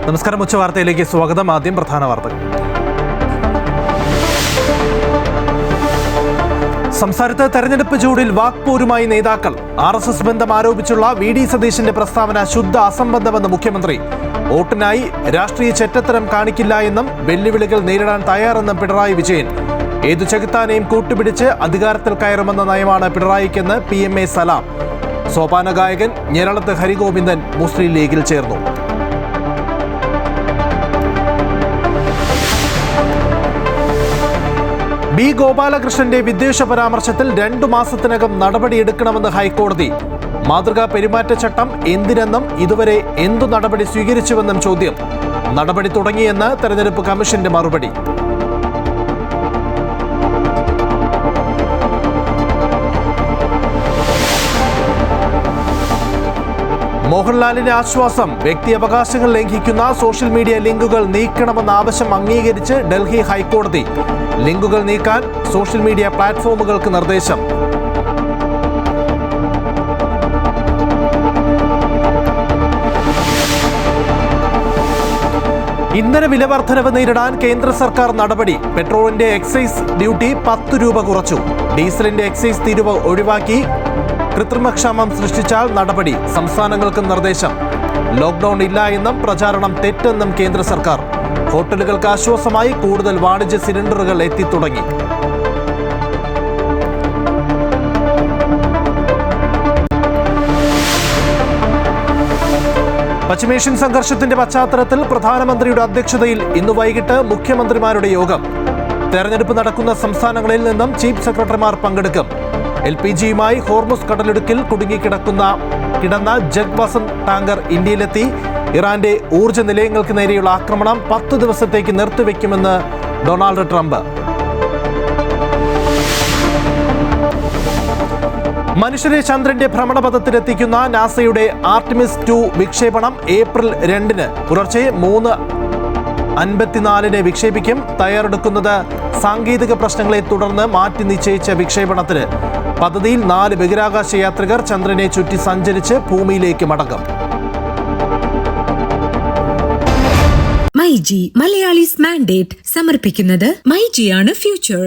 നമസ്കാരം. ഉച്ചവാർത്തയിലേക്ക് സ്വാഗതം. ആദ്യം പ്രധാന വാർത്തകൾ. സംസ്ഥാനത്ത് തെരഞ്ഞെടുപ്പ് ചൂടിൽ വാക്പോരുമായി നേതാക്കൾ. RSS ബന്ധം ആരോപിച്ചുള്ള VD സതീശന്റെ പ്രസ്താവന ശുദ്ധ അസംബന്ധമെന്ന് മുഖ്യമന്ത്രി. വോട്ടിനായി രാഷ്ട്രീയ ചെറ്റത്തരം കാണിക്കില്ല എന്നും വെല്ലുവിളികൾ നേരിടാൻ തയ്യാറെന്നും പിണറായി വിജയൻ. ഏതു ചെകുത്താനെയും കൂട്ടുപിടിച്ച് അധികാരത്തിൽ കയറുമെന്ന നയമാണ് പിണറായിക്കെന്ന് PMA സലാം. സോപാന ഗായകൻ ഞെരളത്ത് ഹരിഗോവിന്ദൻ മുസ്ലിം ലീഗിൽ ചേർന്നു. B. ഗോപാലകൃഷ്ണന്റെ വിദ്വേഷ പരാമർശത്തിൽ 2 മാസത്തിനകം നടപടിയെടുക്കണമെന്ന് ഹൈക്കോടതി. മാതൃകാ പെരുമാറ്റച്ചട്ടം എന്തിനെന്നും ഇതുവരെ എന്തു നടപടി സ്വീകരിച്ചുവെന്നും ചോദ്യം. നടപടി തുടങ്ങിയെന്ന് തെരഞ്ഞെടുപ്പ് കമ്മീഷന്റെ മറുപടി. മോഹൻലാലിന് ആശ്വാസം. വ്യക്തി അവകാശങ്ങൾ ലംഘിക്കുന്ന സോഷ്യൽ മീഡിയ ലിങ്കുകൾ നീക്കണമെന്ന ആവശ്യം അംഗീകരിച്ച് ഡൽഹി ഹൈക്കോടതി. ലിങ്കുകൾ നീക്കാൻ സോഷ്യൽ മീഡിയ പ്ലാറ്റ്ഫോമുകൾക്ക് നിർദ്ദേശം. ഇന്ധന വില വർധനവ് നേരിടാൻ കേന്ദ്ര സർക്കാർ നടപടി. പെട്രോളിന്റെ എക്സൈസ് ഡ്യൂട്ടി 10 രൂപ കുറച്ചു. ഡീസലിന്റെ എക്സൈസ് തീരുവ ഒഴിവാക്കി. കൃത്രിമക്ഷാമം സൃഷ്ടിച്ചാൽ നടപടി. സംസ്ഥാനങ്ങൾക്കും നിർദ്ദേശം. ലോക്ക്ഡൌൺ ഇല്ല എന്നും പ്രചാരണം തെറ്റെന്നും കേന്ദ്ര സർക്കാർ. ഹോട്ടലുകൾക്ക് ആശ്വാസമായി കൂടുതൽ വാണിജ്യ സിലിണ്ടറുകൾ എത്തിത്തുടങ്ങി. പശ്ചിമേഷ്യൻ സംഘർഷത്തിന്റെ പശ്ചാത്തലത്തിൽ പ്രധാനമന്ത്രിയുടെ അധ്യക്ഷതയിൽ ഇന്ന് വൈകിട്ട് മുഖ്യമന്ത്രിമാരുടെ യോഗം. തെരഞ്ഞെടുപ്പ് നടക്കുന്ന സംസ്ഥാനങ്ങളിൽ നിന്നും ചീഫ് സെക്രട്ടറിമാർ പങ്കെടുക്കും. LPGയുമായി ഹോർമുസ് കടലിടുക്കിൽ കിടന്ന ജഗ്വസന്ത് ടാങ്കർ ഇന്ത്യയിലെത്തി. ഇറാന്റെ ഊർജ്ജ നിലയങ്ങൾക്ക് നേരെയുള്ള ആക്രമണം 10 ദിവസത്തേക്ക് നിർത്തിവെക്കുമെന്ന് ഡൊണാൾഡ് ട്രംപ്. മനുഷ്യരെ ചന്ദ്രന്റെ ഭ്രമണപഥത്തിലെത്തിക്കുന്ന നാസയുടെ ആർട്ടിമിസ് 2 വിക്ഷേപണം ഏപ്രിൽ 2 പുലർച്ചെ 3:54 വിക്ഷേപിക്കും. തയ്യാറെടുക്കുന്നത് സാങ്കേതിക പ്രശ്നങ്ങളെ തുടർന്ന് മാറ്റി നിശ്ചയിച്ച വിക്ഷേപണത്തിന്. പദ്ധതിയിൽ 4 ബഹിരാകാശ യാത്രികർ ചന്ദ്രനെ ചുറ്റി സഞ്ചരിച്ച് ഭൂമിയിലേക്ക് മടങ്ങും. മൈജി മലയാളീസ് മാൻഡേറ്റ് സമർപ്പിക്കുന്നത് മൈജിയാണ് ഫ്യൂച്ചർ.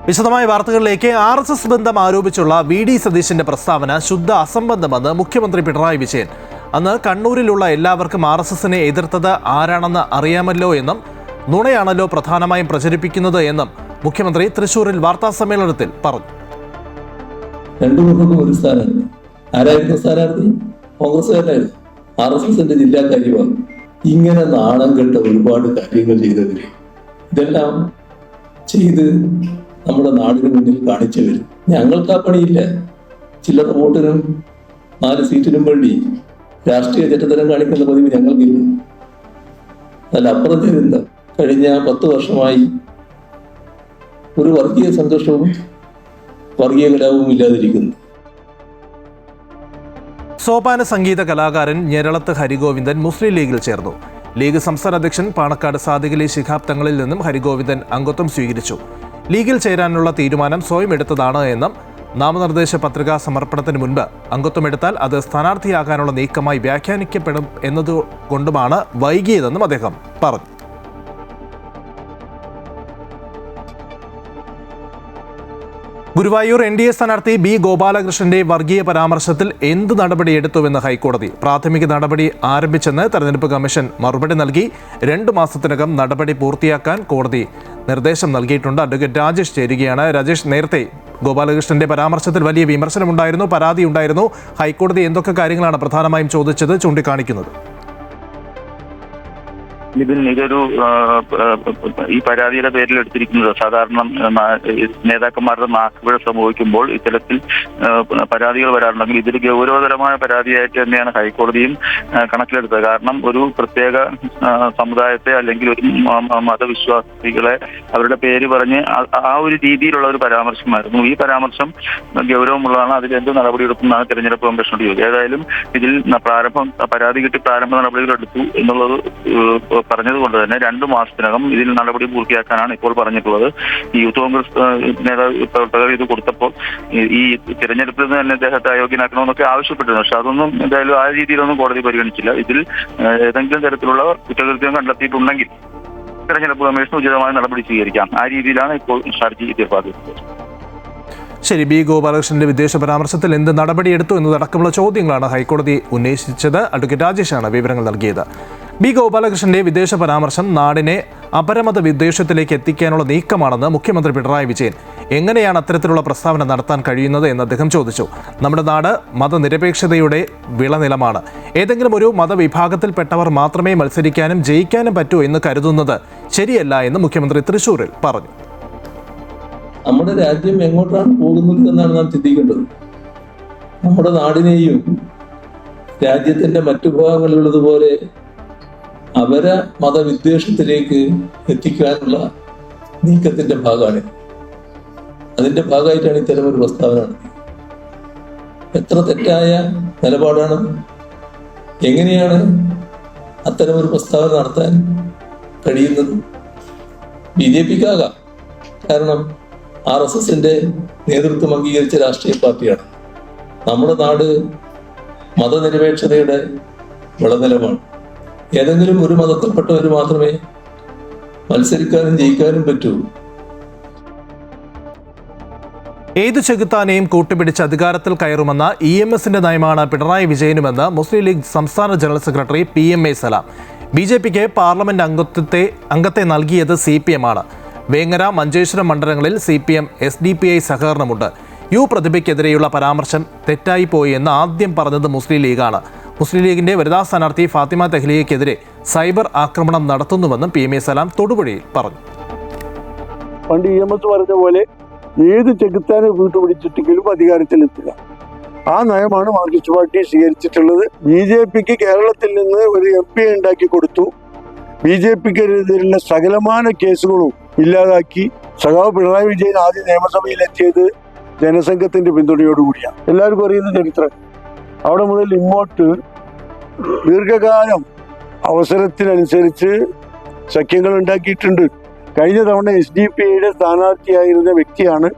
വിശദമായ വാർത്തകളിലേക്ക്. RSS ബന്ധം ആരോപിച്ചുള്ള VD സതീശന്റെ പ്രസ്താവന ശുദ്ധ അസംബന്ധമെന്ന് മുഖ്യമന്ത്രി പിണറായി വിജയൻ. അന്ന് കണ്ണൂരിലുള്ള എല്ലാവർക്കും RSSനെ എതിർത്തത് ആരാണെന്ന് അറിയാമല്ലോ എന്നും നുണയാണല്ലോ പ്രധാനമായും പ്രചരിപ്പിക്കുന്നത് എന്നും മുഖ്യമന്ത്രി തൃശൂരിൽ വാർത്താ സമ്മേളനത്തിൽ പറഞ്ഞു. രണ്ടുപേർക്കും ഒരു സ്ഥാനാർത്ഥി. ആരായിരുന്നു സ്ഥാനാർത്ഥി? കോൺഗ്രസ്സുകാരായിരുന്നു. RSSന്റെ ജില്ലാ കാര്യമാണ്. ഇങ്ങനെ നാണം കെട്ട ഒരുപാട് കാര്യങ്ങൾ ചെയ്തവര് ഇതെല്ലാം ചെയ്ത് നമ്മുടെ നാടിന് മുന്നിൽ കാണിച്ചവര്. ഞങ്ങൾക്ക് ആ പണിയില്ല. ചില്ലറ വോട്ടിനും 4 സീറ്റിനും വേണ്ടി രാഷ്ട്രീയ ചെറ്റത്തരം കാണിക്കുന്ന പതിവ് ഞങ്ങൾക്കില്ല. അതിലപ്പുറം ചെയ്തെന്താ? കഴിഞ്ഞ 10 വർഷമായി ഒരു വർഗീയ സംഘർഷവും വർഗീയ കലാപവും ഇല്ലാതിരിക്കുന്നു. സോപാന സംഗീത കലാകാരൻ ഞെരളത്ത് ഹരിഗോവിന്ദൻ മുസ്ലിം ലീഗിൽ ചേർന്നു. ലീഗ് സംസ്ഥാന അധ്യക്ഷൻ പാണക്കാട് സാദിഖലി ശിഹാബ് തങ്ങളിൽ നിന്നും ഹരിഗോവിന്ദൻ അംഗത്വം സ്വീകരിച്ചു. ലീഗിൽ ചേരാനുള്ള തീരുമാനം സ്വയം എടുത്തതാണ് എന്നും നാമനിർദ്ദേശ പത്രികാ സമർപ്പണത്തിന് മുൻപ് അംഗത്വമെടുത്താൽ അത് സ്ഥാനാർത്ഥിയാകാനുള്ള നീക്കമായി വ്യാഖ്യാനിക്കപ്പെടും എന്നതുകൊണ്ടുമാണ് വൈകിയതെന്നും അദ്ദേഹം പറഞ്ഞു. ഗുരുവായൂർ NDA സ്ഥാനാർത്ഥി B. ഗോപാലകൃഷ്ണന്റെ വർഗീയ പരാമർശത്തിൽ എന്ത് നടപടിയെടുത്തുവെന്ന് ഹൈക്കോടതി. പ്രാഥമിക നടപടി ആരംഭിച്ചെന്ന് തെരഞ്ഞെടുപ്പ് കമ്മീഷൻ മറുപടി നൽകി. 2 മാസത്തിനകം നടപടി പൂർത്തിയാക്കാൻ കോടതി നിർദ്ദേശം നൽകിയിട്ടുണ്ട്. അഡ്വക്കേറ്റ് രാജേഷ് ചേരുകയാണ്. രാജേഷ്, നേരത്തെ ഗോപാലകൃഷ്ണന്റെ പരാമർശത്തിൽ വലിയ വിമർശനമുണ്ടായിരുന്നു, പരാതി ഉണ്ടായിരുന്നു. ഹൈക്കോടതി എന്തൊക്കെ കാര്യങ്ങളാണ് പ്രധാനമായും ചോദിച്ചത്, ചൂണ്ടിക്കാണിക്കുന്നത്? ഇതൊരു ഈ പരാതിയുടെ പേരിൽ എടുത്തിരിക്കുന്നത് സാധാരണ നേതാക്കന്മാരുടെ നാക്കുപിഴ സംഭവിക്കുമ്പോൾ ഇത്തരത്തിൽ പരാതികൾ വരാറുണ്ടെങ്കിൽ ഇതൊരു ഗൗരവതരമായ പരാതിയായിട്ട് തന്നെയാണ് ഹൈക്കോടതിയും കണക്കിലെടുത്തത്. കാരണം ഒരു പ്രത്യേക സമുദായത്തെ അല്ലെങ്കിൽ ഒരു മതവിശ്വാസികളെ അവരുടെ പേര് പറഞ്ഞ് ആ ഒരു രീതിയിലുള്ള ഒരു പരാമർശമായിരുന്നു. ഈ പരാമർശം ഗൗരവമുള്ളതാണ്. അതിൽ എന്ത് നടപടിയെടുക്കുന്നതാണ് തെരഞ്ഞെടുപ്പ് കമ്മീഷനോട് ചോദിച്ചത്. ഏതായാലും ഇതിൽ പരാതി കിട്ടി പ്രാരംഭ നടപടികൾ എടുത്തു എന്നുള്ളത് പറഞ്ഞതുകൊണ്ട് തന്നെ 2 മാസത്തിനകം ഇതിൽ നടപടി പൂർത്തിയാക്കാനാണ് ഇപ്പോൾ പറഞ്ഞിട്ടുള്ളത്. ഈ യൂത്ത് കോൺഗ്രസ് പ്രവർത്തകർ ഇത് കൊടുത്തപ്പോൾ ഈ തിരഞ്ഞെടുപ്പിൽ നിന്ന് തന്നെ അദ്ദേഹത്തെ അയോഗ്യനാക്കണമെന്നൊക്കെ ആവശ്യപ്പെട്ടിരുന്നു. പക്ഷെ അതൊന്നും എന്തായാലും ആ രീതിയിലൊന്നും കോടതി പരിഗണിച്ചില്ല. ഇതിൽ ഏതെങ്കിലും തരത്തിലുള്ള കുറ്റകൃത്യം കണ്ടെത്തിയിട്ടുണ്ടെങ്കിൽ തെരഞ്ഞെടുപ്പ് കമ്മീഷൻ ഉചിതമായ നടപടി സ്വീകരിക്കാം. ആ രീതിയിലാണ് ഇപ്പോൾ ഹർജി തീർപ്പാക്കിയത്. ശരി, ബി ഗോപാലകൃഷ്ണന്റെ വിദേശ പരാമർശത്തിൽ എന്ത് നടപടിയെടുത്തു എന്നതടക്കമുള്ള ചോദ്യങ്ങളാണ് ഹൈക്കോടതി ഉന്നയിച്ചത്. അഡ്വക്കേറ്റ് രാജേഷാണ് വിവരങ്ങൾ നൽകിയത്. ബി ഗോപാലകൃഷ്ണന്റെ വിദേശ പരാമർശം നാടിനെ അപരമത വിദ്വേഷത്തിലേക്ക് എത്തിക്കാനുള്ള നീക്കമാണെന്ന് മുഖ്യമന്ത്രി പിണറായി വിജയൻ. എങ്ങനെയാണ് അത്തരത്തിലുള്ള പ്രസ്താവന നടത്താൻ കഴിയുന്നത് എന്ന് അദ്ദേഹം ചോദിച്ചു. നമ്മുടെ നാട് മതനിരപേക്ഷതയുടെ വിളനിലമാണ്. ഏതെങ്കിലും ഒരു മതവിഭാഗത്തിൽപ്പെട്ടവർ മാത്രമേ മത്സരിക്കാനും ജയിക്കാനും പറ്റൂ എന്ന് കരുതുന്നത് ശരിയല്ല എന്ന് മുഖ്യമന്ത്രി തൃശൂരിൽ പറഞ്ഞു. നമ്മുടെ രാജ്യം എങ്ങോട്ടാണ് പോകുന്നത് എന്നാണ് നാം ചിന്തിക്കേണ്ടത്. നമ്മുടെ നാടിനെയും രാജ്യത്തിന്റെ മറ്റു ഭാഗങ്ങളിലുള്ളതുപോലെ അവര മതവിദ്വേഷത്തിലേക്ക് എത്തിക്കാനുള്ള നീക്കത്തിന്റെ ഭാഗമാണ്. അതിന്റെ ഭാഗമായിട്ടാണ് ഇത്തരമൊരു പ്രസ്താവന നടത്തിയത്. എത്ര തെറ്റായ നിലപാടാണ്! എങ്ങനെയാണ് അത്തരമൊരു പ്രസ്താവന നടത്താൻ കഴിയുന്നത്? BJPക്കാകാം, കാരണം RSSന്റെ നേതൃത്വം അംഗീകരിച്ച രാഷ്ട്രീയ പാർട്ടിയാണ്. നമ്മുടെ നാട് മതനിരപേക്ഷതയുടെ വിളനിലമാണ്. ഏതെങ്കിലും ഒരു മതത്തിൽപ്പെട്ടവർ മാത്രമേ മത്സരിക്കാനും ജയിക്കാനും പറ്റൂ. ഏതു ചെകുത്താനെയും കൂട്ടുപിടിച്ച് അധികാരത്തിൽ കയറുമെന്ന EMSന്റെ നയമാണ് പിണറായി വിജയനുമെന്ന് മുസ്ലിം ലീഗ് സംസ്ഥാന ജനറൽ സെക്രട്ടറി PMA സലാം. BJPക്ക് പാർലമെന്റ് അംഗത്തെ നൽകിയത് CPM ആണ്. വേങ്ങര, മഞ്ചേശ്വരം മണ്ഡലങ്ങളിൽ CPM SDPI സഹകരണമുണ്ട്. പ്രതിഭയ്ക്കെതിരെയുള്ള പരാമർശം തെറ്റായി പോയി എന്ന് ആദ്യം പറഞ്ഞത് മുസ്ലിം ലീഗാണ്. മുസ്ലിം ലീഗിന്റെ വനിതാ സ്ഥാനാർത്ഥി ഫാത്തിമ തെഹ്ലിയയ്ക്കെതിരെ സൈബർ ആക്രമണം നടത്തുന്നുവെന്നും PMA സലാം തൊടുപുഴയിൽ പറഞ്ഞു. പണ്ട് EMS പറഞ്ഞ പോലെ ഏത് ചെകുത്താനെ കൂട്ടുപിടിച്ചിട്ടെങ്കിലും അധികാരത്തിലെത്തുക, ആ നയമാണ് മാർക്സിസ്റ്റ് പാർട്ടി സ്വീകരിച്ചിട്ടുള്ളത്. BJPക്ക് കേരളത്തിൽ നിന്ന് ഒരു MP ഉണ്ടാക്കി കൊടുത്തു. BJPക്കെതിരെയുള്ള സകലമാന കേസുകളും ഇല്ലാതാക്കി. സഖാവ് പിണറായി വിജയൻ ആദ്യം നിയമസഭയിലെത്തിയത് ജനസംഘത്തിന്റെ പിന്തുണയോടുകൂടിയാണ്. എല്ലാവർക്കും അറിയുന്ന ചരിത്രം. അവിടെ മുതൽ ഇങ്ങോട്ട് ദീർഘകാലം അവസരത്തിനനുസരിച്ച് സഖ്യങ്ങൾ ഉണ്ടാക്കിയിട്ടുണ്ട്. കഴിഞ്ഞ തവണ SDPIയുടെ സ്ഥാനാർത്ഥിയായിരുന്ന വ്യക്തിയാണ്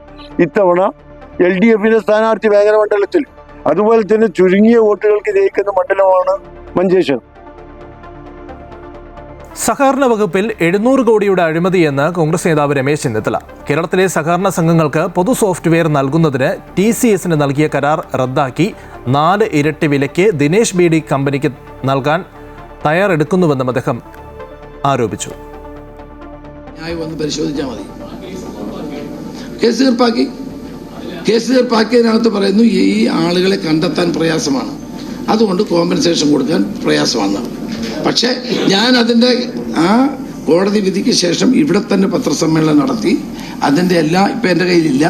ഇത്തവണ LDFന്റെ സ്ഥാനാർത്ഥി വേങ്ങര മണ്ഡലത്തിൽ. അതുപോലെ തന്നെ ചുരുങ്ങിയ വോട്ടുകൾക്ക് ജയിക്കുന്ന മണ്ഡലമാണ് മഞ്ചേശ്വരം. സഹകരണ വകുപ്പിൽ 700 കോടിയുടെ അഴിമതിയെന്ന് കോൺഗ്രസ് നേതാവ് രമേശ് ചെന്നിത്തല. കേരളത്തിലെ സഹകരണ സംഘങ്ങൾക്ക് പൊതു സോഫ്റ്റ്വെയർ നൽകുന്നതിന് TCSന് നൽകിയ കരാർ റദ്ദാക്കി 4 ഇരട്ടി വിലയ്ക്ക് ദിനേശ് BD കമ്പനിക്ക് നൽകാൻ തയ്യാറെടുക്കുന്നുവെന്നും അദ്ദേഹം ആരോപിച്ചു. പരിശോധിച്ചാൽ മതി. കേസ് തീർപ്പാക്കിയതിനകത്ത് പറയുന്നു ഈ ആളുകളെ കണ്ടെത്താൻ പ്രയാസമാണ്, അതുകൊണ്ട് കോമ്പൻസേഷൻ കൊടുക്കാൻ പ്രയാസമാണ്. പക്ഷെ ഞാൻ അതിൻ്റെ ആ കോടതി വിധിക്ക് ശേഷം ഇവിടെ തന്നെ പത്രസമ്മേളനം നടത്തി അതിൻ്റെ ഇപ്പം എൻ്റെ കയ്യിലില്ല,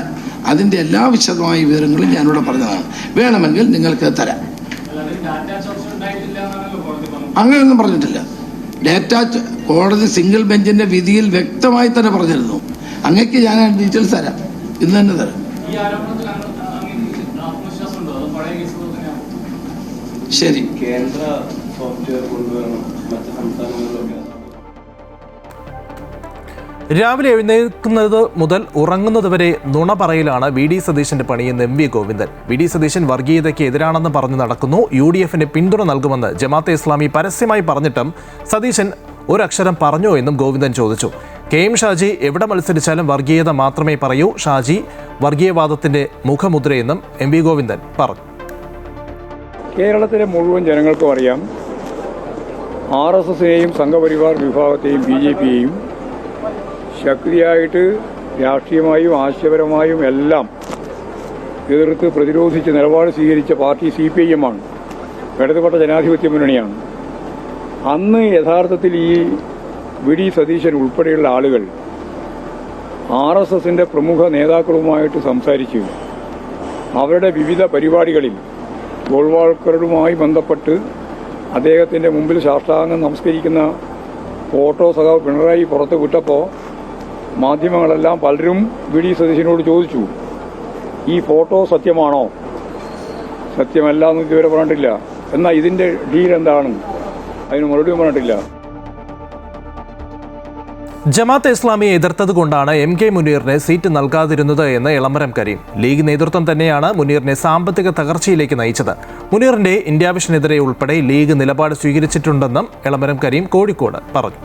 അതിൻ്റെ എല്ലാ വിശദമായ വിവരങ്ങളും ഞാനിവിടെ പറഞ്ഞതാണ്. വേണമെങ്കിൽ നിങ്ങൾക്ക് തരാം. അങ്ങനെയൊന്നും പറഞ്ഞിട്ടില്ല. കോടതി സിംഗിൾ ബെഞ്ചിന്റെ വിധിയിൽ വ്യക്തമായി തന്നെ പറഞ്ഞിരുന്നു. അങ്ങക്ക് ഞാൻ ഡീറ്റെയിൽസ് തരാം, ഇന്ന് തന്നെ തരാം. ശരി. കേന്ദ്ര സോഫ്റ്റ്വെയർ കൊണ്ടുവരണം, മറ്റ് സംസ്ഥാനങ്ങളിലൊക്കെ. രാവിലെ എഴുന്നേൽക്കുന്നത് മുതൽ ഉറങ്ങുന്നത് വരെ നുണ പറയലാണ് VD സതീശന്റെ പണിയെന്ന് MV ഗോവിന്ദൻ. VD സതീശൻ വർഗീയതയ്ക്ക് എതിരാണെന്ന് പറഞ്ഞു നടക്കുന്നു. UDFന് പിന്തുണ നൽകുമെന്ന് ജമാഅത്തെ ഇസ്ലാമി പരസ്യമായി പറഞ്ഞിട്ടും സതീശൻ ഒരക്ഷരം പറഞ്ഞോ എന്നും ഗോവിന്ദൻ ചോദിച്ചു. KM ഷാജി എവിടെ മത്സരിച്ചാലും വർഗീയത മാത്രമേ പറയൂ. ഷാജി വർഗീയവാദത്തിന്റെ മുഖമുദ്രയെന്നും MV ഗോവിന്ദൻ പറഞ്ഞു. കേരളത്തിലെ മുഴുവൻ ജനങ്ങൾക്കും അറിയാം, RSSനെയും സംഘപരിവാർ വിഭാഗത്തെയും BJPയെയും ശക്തിയായിട്ട് രാഷ്ട്രീയമായും ആശയപരമായും എല്ലാം എതിർത്ത് പ്രതിരോധിച്ച് നിലപാട് സ്വീകരിച്ച പാർട്ടി CPIM ആണ്, ഇടതുപക്ഷ ജനാധിപത്യ മുന്നണിയാണ്. അന്ന് യഥാർത്ഥത്തിൽ ഈ VD സതീശൻ ഉൾപ്പെടെയുള്ള ആളുകൾ RSSന്റെ പ്രമുഖ നേതാക്കളുമായിട്ട് സംസാരിച്ചു. അവരുടെ വിവിധ പരിപാടികളിൽ ഗോൾവാൾക്കറുമായി ബന്ധപ്പെട്ട് അദ്ദേഹത്തിൻ്റെ മുമ്പിൽ സാഷ്ടാംഗം നമസ്കരിക്കുന്ന ഫോട്ടോ സഖാവ് പിണറായി പുറത്ത് വിട്ടപ്പോൾ മാധ്യമങ്ങളെല്ലാം പലരും VD സതീശനോട് ചോദിച്ചു, ഈ ഫോട്ടോ സത്യമാണോ? സത്യമല്ല എന്ന് ഇതുവരെ പറഞ്ഞിട്ടില്ല. എന്നാൽ ഇതിൻ്റെ ഡീൽ എന്താണ്? അതിന് മറുപടി പറഞ്ഞിട്ടില്ല. ജമാഅത്തെ ഇസ്ലാമിയെ എതിർത്തതുകൊണ്ടാണ് MK മുനീറിന് സീറ്റ് നൽകാതിരുന്നത് എന്ന് എളമരം കരീം. ലീഗ് നേതൃത്വം തന്നെയാണ് മുനീറിനെ സാമ്പത്തിക തകർച്ചയിലേക്ക് നയിച്ചത്. മുനീറിന്റെ ഇന്ത്യ വിഷനെതിരെ ഉൾപ്പെടെ ലീഗ് നിലപാട് സ്വീകരിച്ചിട്ടുണ്ടെന്നും എളമരം കരീം കോഴിക്കോട് പറഞ്ഞു.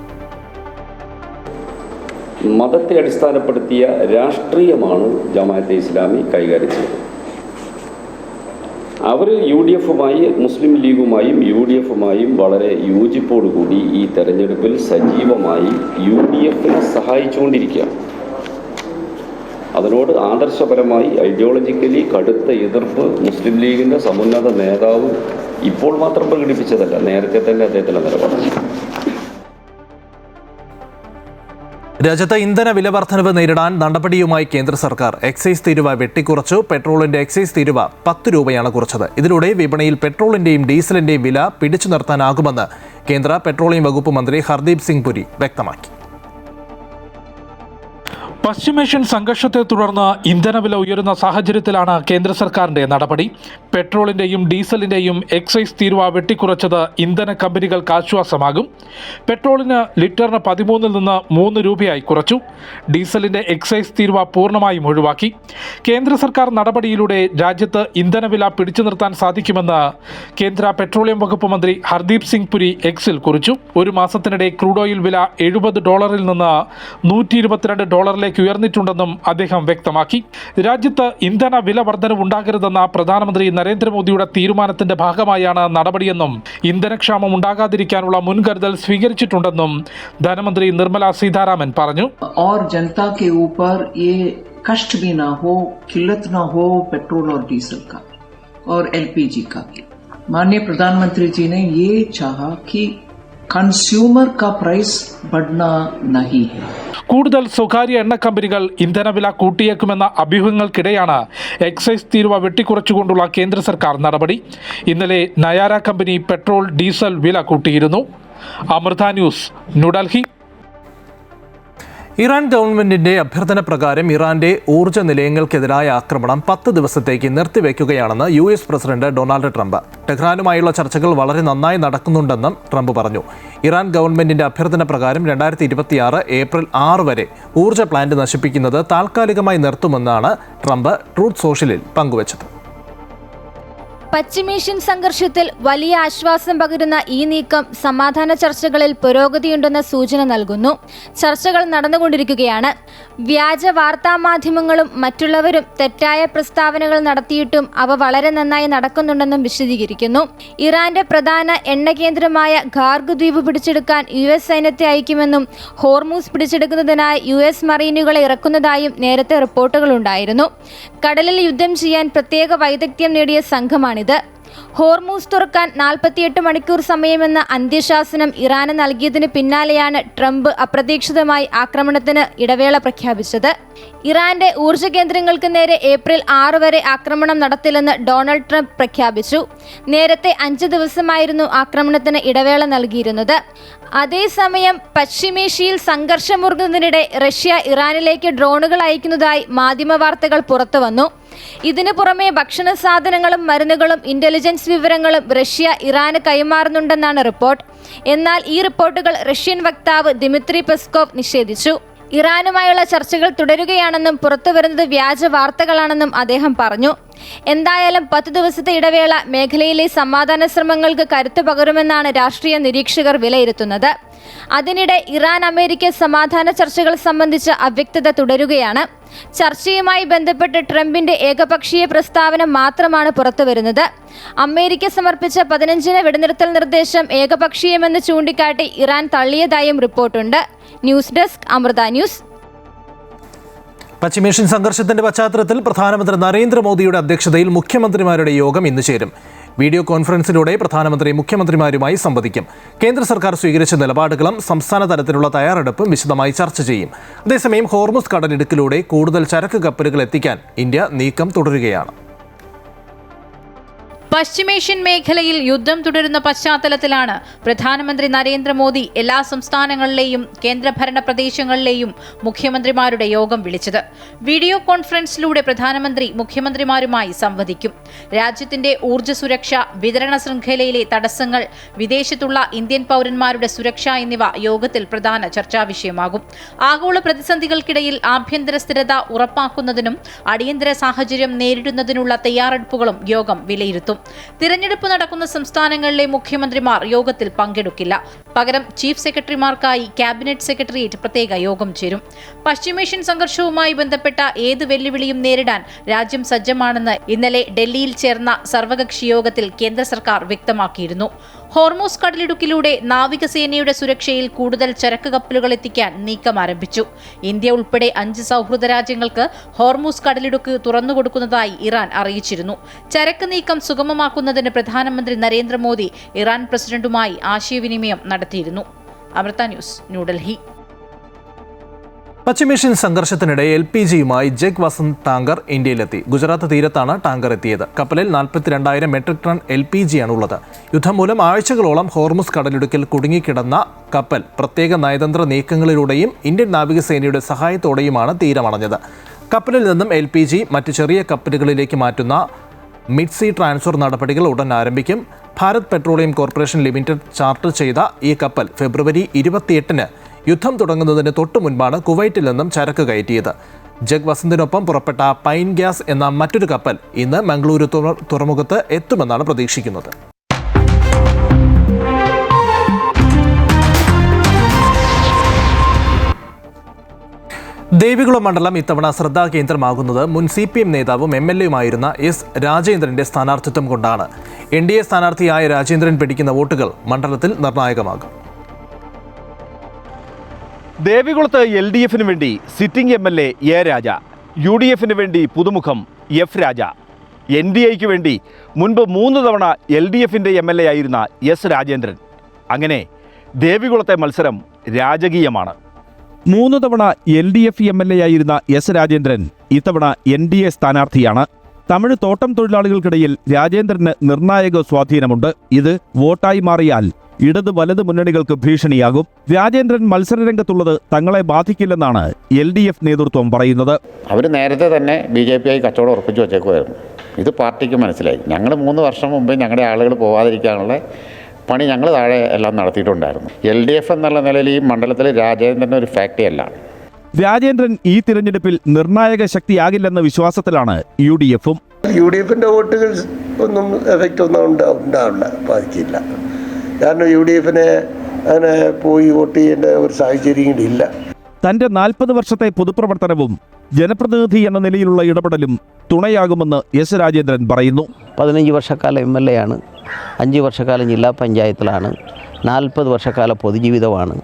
മതത്തെ അടിസ്ഥാനപ്പെടുത്തിയ രാഷ്ട്രീയമാണ് ജമാഅത്തെ ഇസ്ലാമി കൈകാര്യം ചെയ്തത്. അവർ UDFുമായി മുസ്ലിം ലീഗുമായും UDFുമായും വളരെ യോജിപ്പോടുകൂടി ഈ തെരഞ്ഞെടുപ്പിൽ സജീവമായി UDFിനെ സഹായിച്ചുകൊണ്ടിരിക്കുകയാണ്. അതിനോട് ആദർശപരമായി ഐഡിയോളജിക്കലി കടുത്ത എതിർപ്പ് മുസ്ലിം ലീഗിൻ്റെ സമുന്നത നേതാവ് ഇപ്പോൾ മാത്രം പ്രകടിപ്പിച്ചതല്ല, നേരത്തെ തന്നെ അദ്ദേഹത്തിൻ്റെ നിലപാടാണ്. രാജ്യത്ത് ഇന്ധന വില വർധനവ് നേരിടാൻ നടപടിയുമായി കേന്ദ്ര സർക്കാർ. എക്സൈസ് തീരുവ വെട്ടിക്കുറച്ചു. പെട്രോളിന്റെ എക്സൈസ് തീരുവ 10 രൂപയാണ് കുറച്ചത്. ഇതിലൂടെ വിപണിയിൽ പെട്രോളിന്റെയും ഡീസലിന്റെയും വില പിടിച്ചു നിർത്താനാകുമെന്ന് കേന്ദ്ര പെട്രോളിയം വകുപ്പ് മന്ത്രി ഹർദീപ് സിംഗ് പുരി വ്യക്തമാക്കി. പശ്ചിമേഷ്യൻ സംഘർഷത്തെ തുടർന്ന് ഇന്ധനവില ഉയരുന്ന സാഹചര്യത്തിലാണ് കേന്ദ്ര സർക്കാരിന്റെ നടപടി. പെട്രോളിന്റെയും ഡീസലിന്റെയും എക്സൈസ് തീരുവ വെട്ടിക്കുറച്ചത് ഇന്ധന കമ്പനികൾക്ക് ആശ്വാസമാകും. പെട്രോളിന് ലിറ്ററിന് 13 നിന്ന് 3 രൂപയായി കുറച്ചു. ഡീസലിന്റെ എക്സൈസ് തീരുവ പൂർണ്ണമായും ഒഴിവാക്കി. കേന്ദ്ര സർക്കാർ നടപടിയിലൂടെ രാജ്യത്ത് ഇന്ധനവില പിടിച്ചു നിർത്താൻ സാധിക്കുമെന്ന് കേന്ദ്ര പെട്രോളിയം വകുപ്പ് മന്ത്രി ഹർദീപ് സിംഗ് പുരി എക്സിൽ കുറിച്ചു. ഒരു മാസത്തിനിടെ ക്രൂഡ് ഓയിൽ വില $70 നിന്ന് $122 ഉയർന്നിട്ടുണ്ടെന്നും അദ്ദേഹം വ്യക്തമാക്കി. രാജ്യത്ത് ഇന്ധന വില വർധനവുണ്ടാകരുതെന്ന പ്രധാനമന്ത്രി നരേന്ദ്രമോദിയുടെ തീരുമാനത്തിന്റെ ഭാഗമായാണ് നടപടിയെന്നും ഇന്ധനക്ഷാമം ഉണ്ടാകാതിരിക്കാനുള്ള മുൻകരുതൽ സ്വീകരിച്ചിട്ടുണ്ടെന്നും ധനമന്ത്രി നിർമ്മല സീതാരാമൻ പറഞ്ഞു. और जनता के ऊपर ये कष्ट भी ना हो, किल्लत ना हो पेट्रोल और डीजल का और LPG का भी. माननीय प्रधानमंत्री जी ने ये चाहा कि कंज्यूमर का प्राइस बढ़ना नहीं है. കൂടുതൽ സ്വകാര്യ എണ്ണ കമ്പനികൾ ഇന്ധനവില കൂട്ടിയേക്കുമെന്ന അഭ്യൂഹങ്ങൾക്കിടെയാണ് എക്സൈസ് തീരുവ വെട്ടിക്കുറച്ചുകൊണ്ടുള്ള കേന്ദ്ര സർക്കാർ നടപടി. ഇന്നലെ നയാര കമ്പനി പെട്രോൾ ഡീസൽ വില കൂട്ടിയിരുന്നു. അമൃത ന്യൂസ്, ന്യൂഡൽഹി. ഇറാൻ ഗവൺമെന്റിന്റെ അഭ്യർത്ഥന പ്രകാരം ഇറാന്റെ ഊർജ്ജ നിലയങ്ങൾക്കെതിരായ ആക്രമണം 10 ദിവസത്തേക്ക് നിർത്തിവെക്കുകയാണെന്ന് US പ്രസിഡന്റ് ഡൊണാൾഡ് ട്രംപ്. ടെഹ്റാനുമായുള്ള ചർച്ചകൾ വളരെ നന്നായി നടക്കുന്നുണ്ടെന്നും ട്രംപ് പറഞ്ഞു. ഇറാൻ ഗവൺമെന്റിന്റെ അഭ്യർത്ഥന പ്രകാരം 2026 ഏപ്രിൽ 6 വരെ ഊർജ്ജ പ്ലാന്റ് നശിപ്പിക്കുന്നത് താൽക്കാലികമായി നിർത്തുമെന്നാണ് ട്രംപ് ട്രൂത്ത് സോഷ്യലിൽ പങ്കുവച്ചത്. പശ്ചിമേഷ്യൻ സംഘർഷത്തിൽ വലിയ ആശ്വാസം പകരുന്ന ഈ നീക്കം സമാധാന ചർച്ചകളിൽ പുരോഗതിയുണ്ടെന്ന സൂചന നൽകുന്നു. ചർച്ചകൾ നടന്നുകൊണ്ടിരിക്കുകയാണ്. വ്യാജ വാർത്താ മാധ്യമങ്ങളും മറ്റുള്ളവരും തെറ്റായ പ്രസ്താവനകൾ നടത്തിയിട്ടും അവ വളരെ നന്നായി നടക്കുന്നുണ്ടെന്നും വിശദീകരിക്കുന്നു. ഇറാന്റെ പ്രധാന എണ്ണ കേന്ദ്രമായ ഖാർഗ് ദ്വീപ് പിടിച്ചെടുക്കാൻ US സൈന്യത്തെ അയക്കുമെന്നും ഹോർമൂസ് പിടിച്ചെടുക്കുന്നതിനായി US മറീനുകളെ ഇറക്കുന്നതായും നേരത്തെ റിപ്പോർട്ടുകളുണ്ടായിരുന്നു. കടലിൽ യുദ്ധം ചെയ്യാൻ പ്രത്യേക വൈദഗ്ധ്യം നേടിയ സംഘമാണിത്. ഹോർമൂസ് തുറക്കാൻ 48 മണിക്കൂർ സമയമെന്ന അന്ത്യശാസനം ഇറാന് നൽകിയതിന് പിന്നാലെയാണ് ട്രംപ് അപ്രതീക്ഷിതമായി ആക്രമണത്തിന് ഇടവേള പ്രഖ്യാപിച്ചത്. ഇറാന്റെ ഊർജ്ജ കേന്ദ്രങ്ങൾക്ക് നേരെ ഏപ്രിൽ 6 വരെ ആക്രമണം നടത്തില്ലെന്ന് ഡൊണാൾഡ് ട്രംപ് പ്രഖ്യാപിച്ചു. നേരത്തെ 5 ദിവസമായിരുന്നു ആക്രമണത്തിന് ഇടവേള നൽകിയിരുന്നത്. അതേസമയം പശ്ചിമേഷ്യയിൽ സംഘർഷമുറുകുന്നതിനിടെ റഷ്യ ഇറാനിലേക്ക് ഡ്രോണുകൾ അയക്കുന്നതായി മാധ്യമ വാർത്തകൾ പുറത്തുവന്നു. ഇതിനു പുറമെ ഭക്ഷണ സാധനങ്ങളും മരുന്നുകളും ഇന്റലിജൻസ് വിവരങ്ങളും റഷ്യ ഇറാന് കൈമാറുന്നുണ്ടെന്നാണ് റിപ്പോർട്ട്. എന്നാൽ ഈ റിപ്പോർട്ടുകൾ റഷ്യൻ വക്താവ് ദിമിത്രി പെസ്കോവ് നിഷേധിച്ചു. ഇറാനുമായുള്ള ചർച്ചകൾ തുടരുകയാണെന്നും പുറത്തുവരുന്നത് വ്യാജ വാർത്തകളാണെന്നും അദ്ദേഹം പറഞ്ഞു. എന്തായാലും 10 ദിവസത്തെ ഇടവേള മേഖലയിലെ സമാധാന ശ്രമങ്ങൾക്ക് കരുത്തു പകരുമെന്നാണ് രാഷ്ട്രീയ നിരീക്ഷകർ വിലയിരുത്തുന്നത്. അതിനിടെ ഇറാൻ അമേരിക്ക സമാധാന ചർച്ചകൾ സംബന്ധിച്ച അവ്യക്തത തുടരുകയാണ്. ചർച്ചയുമായി ബന്ധപ്പെട്ട് ട്രംപിന്റെ ഏകപക്ഷീയ പ്രസ്താവന മാത്രമാണ് പുറത്തുവരുന്നത്. അമേരിക്ക സമർപ്പിച്ച 15 വെടിനിർത്തൽ നിർദ്ദേശം ഏകപക്ഷീയമെന്ന് ചൂണ്ടിക്കാട്ടി ഇറാൻ തള്ളിയതായും റിപ്പോർട്ടുണ്ട്. News desk, Amrita news. പശ്ചിമേഷ്യൻ സംഘർഷത്തിന്റെ പശ്ചാത്തലത്തിൽ പ്രധാനമന്ത്രി നരേന്ദ്രമോദിയുടെ അധ്യക്ഷതയിൽ മുഖ്യമന്ത്രിമാരുടെ യോഗം ഇന്ന് ചേരും. വീഡിയോ കോൺഫറൻസിലൂടെ പ്രധാനമന്ത്രി മുഖ്യമന്ത്രിമാരുമായി സംവദിക്കും. കേന്ദ്ര സർക്കാർ സ്വീകരിച്ച നിലപാടുകളും സംസ്ഥാന തലത്തിലുള്ള തയ്യാറെടുപ്പും വിശദമായി ചർച്ച ചെയ്യും. അതേസമയം ഹോർമുസ് കടലിടുക്കിലൂടെ കൂടുതൽ ചരക്ക് കപ്പലുകൾ എത്തിക്കാൻ ഇന്ത്യ നീക്കം തുടരുകയാണ്. പശ്ചിമേഷ്യൻ മേഖലയിൽ യുദ്ധം തുടരുന്ന പശ്ചാത്തലത്തിലാണ് പ്രധാനമന്ത്രി നരേന്ദ്രമോദി എല്ലാ സംസ്ഥാനങ്ങളിലെയും കേന്ദ്രഭരണ പ്രദേശങ്ങളിലെയും മുഖ്യമന്ത്രിമാരുടെ യോഗം വിളിച്ചത്. വീഡിയോ കോൺഫറൻസിലൂടെ പ്രധാനമന്ത്രി മുഖ്യമന്ത്രിമാരുമായി സംവദിക്കും. രാജ്യത്തിന്റെ ഊർജ്ജ സുരക്ഷ, വിതരണ ശൃംഖലയിലെ തടസ്സങ്ങൾ, വിദേശത്തുള്ള ഇന്ത്യൻ പൗരന്മാരുടെ സുരക്ഷ എന്നിവ യോഗത്തിൽ പ്രധാന ചർച്ചാ വിഷയമാകും. ആഗോള പ്രതിസന്ധികൾക്കിടയിൽ ആഭ്യന്തര സ്ഥിരത ഉറപ്പാക്കുന്നതിനും അടിയന്തര സാഹചര്യം നേരിടുന്നതിനുള്ള തയ്യാറെടുപ്പുകളും യോഗം വിലയിരുത്തും. തിരഞ്ഞെടുപ്പ് നടക്കുന്ന സംസ്ഥാനങ്ങളിലെ മുഖ്യമന്ത്രിമാർ യോഗത്തിൽ പങ്കെടുക്കില്ല. പകരം ചീഫ് സെക്രട്ടറിമാർക്കായി ക്യാബിനറ്റ് സെക്രട്ടേറിയറ്റ് പ്രത്യേക യോഗം ചേരും. പശ്ചിമേഷ്യൻ സംഘർഷവുമായി ബന്ധപ്പെട്ട ഏത് വെല്ലുവിളിയും നേരിടാൻ രാജ്യം സജ്ജമാണെന്ന് ഇന്നലെ ഡൽഹിയിൽ ചേർന്ന സർവകക്ഷി യോഗത്തിൽ കേന്ദ്ര സർക്കാർ വ്യക്തമാക്കിയിരുന്നു. ഹോർമൂസ് കടലിടുക്കിലൂടെ നാവികസേനയുടെ സുരക്ഷയിൽ കൂടുതൽ ചരക്ക് കപ്പലുകൾ എത്തിക്കാൻ നീക്കം ആരംഭിച്ചു. ഇന്ത്യ ഉൾപ്പെടെ 5 സൗഹൃദ രാജ്യങ്ങൾക്ക് ഹോർമൂസ് കടലിടുക്ക് തുറന്നുകൊടുക്കുന്നതായി ഇറാൻ അറിയിച്ചിരുന്നു. ചരക്ക് നീക്കം സുഗമമാക്കുന്നതിന് പ്രധാനമന്ത്രി നരേന്ദ്രമോദി ഇറാൻ പ്രസിഡന്റുമായി ആശയവിനിമയം നടത്തിയിരുന്നു. അമൃത ന്യൂസ്, ന്യൂഡൽഹി. പശ്ചിമേഷ്യൻ സംഘർഷത്തിനിടെ LPGയുമായി ജഗ് വസന്ത് ടാങ്കർ ഇന്ത്യയിലെത്തി. ഗുജറാത്ത് തീരത്താണ് ടാങ്കർ എത്തിയത്. കപ്പലിൽ 42,000 മെട്രിക് ടൺ LPGയാണ് ഉള്ളത്. യുദ്ധം മൂലം ആഴ്ചകളോളം ഹോർമുസ് കടലിടുക്കിൽ കുടുങ്ങിക്കിടന്ന കപ്പൽ പ്രത്യേക നയതന്ത്ര നീക്കങ്ങളിലൂടെയും ഇന്ത്യൻ നാവികസേനയുടെ സഹായത്തോടെയുമാണ് തീരമണഞ്ഞത്. കപ്പലിൽ നിന്നും LPG മറ്റ് ചെറിയ കപ്പലുകളിലേക്ക് മാറ്റുന്ന മിഡ് സീ ട്രാൻസ്ഫർ നടപടികൾ ഉടൻ ആരംഭിക്കും. Bharat petroleum corporation limited charter ചെയ്ത ഈ കപ്പൽ ഫെബ്രുവരി 28-ന് യുദ്ധം തുടങ്ങുന്നതിന് തൊട്ടു മുൻപാണ് കുവൈറ്റിൽ നിന്നും ചരക്ക് കയറ്റിയത്. ജഗ് വസന്തിനൊപ്പം പുറപ്പെട്ട പൈൻ ഗ്യാസ് എന്ന മറ്റൊരു കപ്പൽ ഇന്ന് മംഗളൂരു തുറമുഖത്ത് എത്തുമെന്നാണ് പ്രതീക്ഷിക്കുന്നത്. ദേവികുളം മണ്ഡലം ഇത്തവണ ശ്രദ്ധാകേന്ദ്രമാകുന്നത് മുൻ CPM നേതാവും MLAയുമായിരുന്ന S. രാജേന്ദ്രന്റെ സ്ഥാനാർത്ഥിത്വം കൊണ്ടാണ്. NDA സ്ഥാനാർത്ഥിയായ രാജേന്ദ്രൻ പിടിക്കുന്ന വോട്ടുകൾ മണ്ഡലത്തിൽ നിർണായകമാകും. ദേവികുളത്ത് LDFിന് വേണ്ടി സിറ്റിംഗ് MLA A. രാജ, UDFിന് വേണ്ടി പുതുമുഖം F. രാജ, NDAയ്ക്ക് വേണ്ടി മുൻപ് 3 തവണ LDFിൻ്റെ MLA ആയിരുന്ന S. രാജേന്ദ്രൻ. അങ്ങനെ ദേവികുളത്തെ മത്സരം രാജകീയമാണ്. 3 തവണ LDF MLA ആയിരുന്ന S. രാജേന്ദ്രൻ ഇത്തവണ NDA സ്ഥാനാർത്ഥിയാണ്. തമിഴ് തോട്ടം തൊഴിലാളികൾക്കിടയിൽ രാജേന്ദ്രന് നിർണായക സ്വാധീനമുണ്ട്. ഇത് വോട്ടായി മാറിയാൽ ഇടത് വലത് മുന്നണികൾക്ക് ഭീഷണിയാകും. രാജേന്ദ്രൻ മത്സരരംഗത്തുള്ളത് തങ്ങളെ ബാധിക്കില്ലെന്നാണ് LDF നേതൃത്വം പറയുന്നത്. അവർ നേരത്തെ തന്നെ BJP ആയി കച്ചവടം ഉറപ്പിച്ചു വച്ചേക്കുമായിരുന്നു. ഇത് പാർട്ടിക്ക് മനസ്സിലായി. ഞങ്ങൾ 3 വർഷം മുമ്പ് ഞങ്ങളുടെ ആളുകൾ പോവാതിരിക്കാനുള്ള പണി ഞങ്ങൾ താഴെ എല്ലാം നടത്തിയിട്ടുണ്ടായിരുന്നു. LDF എന്നുള്ള നിലയിൽ ഈ മണ്ഡലത്തിൽ രാജേന്ദ്രൻ ഒരു ഫാക്ടറി അല്ല. രാജേന്ദ്രൻ ഈ തിരഞ്ഞെടുപ്പിൽ നിർണായക ശക്തിയാകില്ലെന്ന വിശ്വാസത്തിലാണ് UDFും. UDFിൻ്റെ വോട്ടുകൾ ഒന്നും എഫക്റ്റ് ഒന്നും ഉണ്ടാവില്ല, ബാധിക്കില്ല. കാരണം UDFിനെ അങ്ങനെ പോയി വോട്ട് ചെയ്യേണ്ട ഒരു സാഹചര്യം ഇല്ല. തന്റെ 40 വർഷത്തെ പൊതുപ്രവർത്തനവും ജനപ്രതിനിധി എന്ന നിലയിലുള്ള ഇടപെടലും തുണയാകുമെന്ന് S. രാജേന്ദ്രൻ പറയുന്നു. 15 വർഷക്കാലം MLA ആണ്, 5 വർഷക്കാലം ജില്ലാ പഞ്ചായത്തിലാണ്, 40 വർഷക്കാല പൊതുജീവിതമാണ്.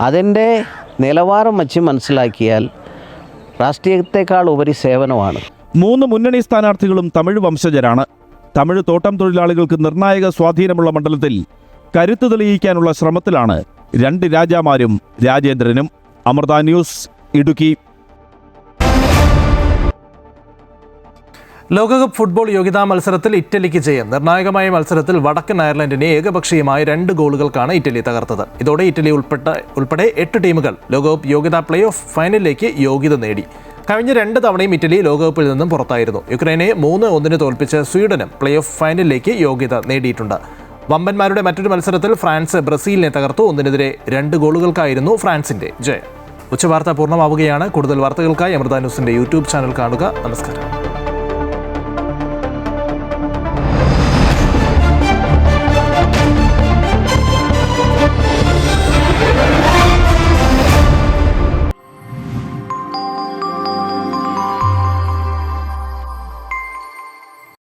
അതിൻ്റെ നിലവാരം വച്ച് മനസ്സിലാക്കിയാൽ രാഷ്ട്രീയത്തെക്കാൾ ഉപരി സേവനമാണ്. 3 മുന്നണി സ്ഥാനാർത്ഥികളും തമിഴ് വംശജരാണ്. തമിഴ് തോട്ടം തൊഴിലാളികൾക്ക് നിർണായക സ്വാധീനമുള്ള മണ്ഡലത്തിൽ കരുത്ത് തെളിയിക്കാനുള്ള ശ്രമത്തിലാണ് 2 രാജാമാരും രാജേന്ദ്രനും. അമൃത ന്യൂസ്, ഇടുക്കി. ലോകകപ്പ് ഫുട്ബോൾ യോഗ്യതാ മത്സരത്തിൽ ഇറ്റലിക്ക് ജയം. നിർണായകമായ മത്സരത്തിൽ വടക്കൻ അയർലൻഡിനെ ഏകപക്ഷീയമായ 2 ഗോളുകൾക്കാണ് ഇറ്റലി തകർത്തത്. ഇതോടെ ഇറ്റലി ഉൾപ്പെടെ 8 ടീമുകൾ ലോകകപ്പ് യോഗ്യതാ പ്ലേ ഓഫ് ഫൈനലിലേക്ക് യോഗ്യത നേടി. കഴിഞ്ഞ 2 തവണയും ഇറ്റലി ലോകകപ്പിൽ നിന്നും പുറത്തായിരുന്നു. യുക്രൈനെ 3-1 തോൽപ്പിച്ച് സ്വീഡനും പ്ലേ ഓഫ് ഫൈനലിലേക്ക് യോഗ്യത നേടിയിട്ടുണ്ട്. വമ്പന്മാരുടെ മറ്റൊരു മത്സരത്തിൽ ഫ്രാൻസ് ബ്രസീലിനെ തകർത്തു. 1-നെതിരെ 2 ഗോളുകൾക്കായിരുന്നു ഫ്രാൻസിന്റെ ജയം. ഉച്ചവാർത്ത പൂർണ്ണമാവുകയാണ്. കൂടുതൽ വാർത്തകൾക്കായി അമൃത ന്യൂസിന്റെ YouTube ചാനൽ കാണുക. നമസ്കാരം.